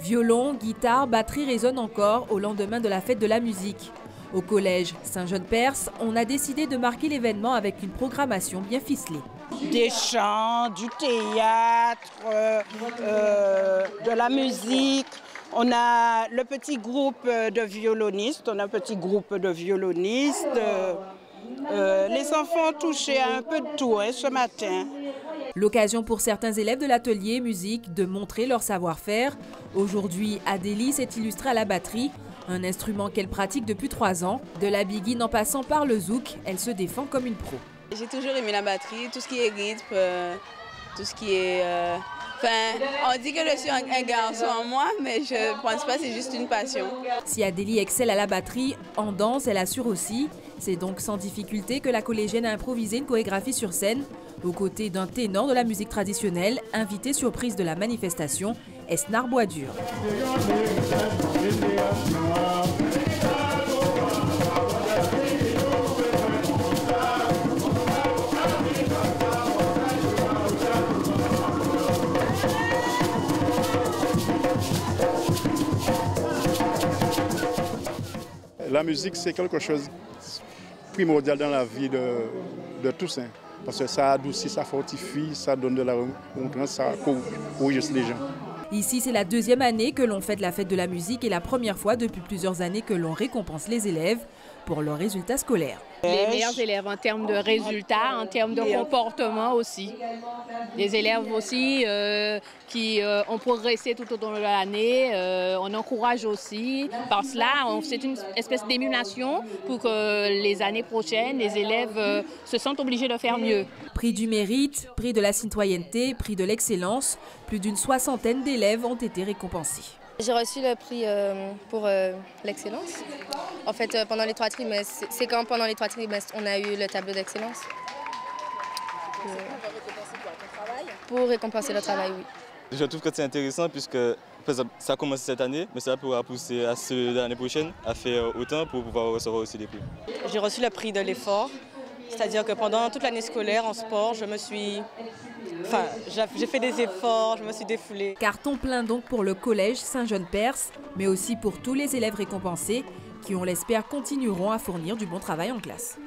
Violon, guitare, batterie résonnent encore au lendemain de la fête de la musique. Au collège Saint-Jean-de-Perse, on a décidé de marquer l'événement avec une programmation bien ficelée. Des chants, du théâtre, de la musique. On a le petit groupe de violonistes, les enfants ont touché à un peu de tout ce matin. L'occasion pour certains élèves de l'atelier musique de montrer leur savoir-faire. Aujourd'hui, Adélie s'est illustrée à la batterie, un instrument qu'elle pratique depuis 3 ans. De la biguine en passant par le zouk, elle se défend comme une pro. J'ai toujours aimé la batterie, tout ce qui est rythme, tout ce qui est... on dit que je suis un garçon en moi, mais je ne pense pas, c'est juste une passion. Si Adélie excelle à la batterie, en danse, elle assure aussi. C'est donc sans difficulté que la collégienne a improvisé une chorégraphie sur scène, aux côtés d'un ténor de la musique traditionnelle, invité surprise de la manifestation, Esnar Boisdur. La musique, c'est quelque chose de primordial dans la vie de tous, hein, parce que ça adoucit, ça fortifie, ça donne de la remontrance, ça corrige les gens. Ici, c'est la 2e année que l'on fête la fête de la musique et la première fois depuis plusieurs années que l'on récompense les élèves pour leurs résultats scolaires. Les meilleurs élèves en termes de résultats, en termes de comportement aussi. Des élèves aussi qui ont progressé tout au long de l'année. On encourage aussi. Par cela, c'est une espèce d'émulation pour que les années prochaines, les élèves se sentent obligés de faire mieux. Prix du mérite, prix de la citoyenneté, prix de l'excellence, plus d'une 60aine d'élèves ont été récompensés. J'ai reçu le prix pour l'excellence. En fait, pendant les 3 trimestres, c'est quand pendant les 3 trimestres, on a eu le tableau d'excellence. Pour récompenser le travail, oui. Je trouve que c'est intéressant puisque ça a commencé cette année, mais ça pourra pousser à ceux de l'année prochaine à faire autant pour pouvoir recevoir aussi des prix. J'ai reçu le prix de l'effort, c'est-à-dire que pendant toute l'année scolaire en sport, j'ai fait des efforts, je me suis défoulée. Carton plein donc pour le collège Saint-Jean-de-Perse, mais aussi pour tous les élèves récompensés qui, on l'espère, continueront à fournir du bon travail en classe.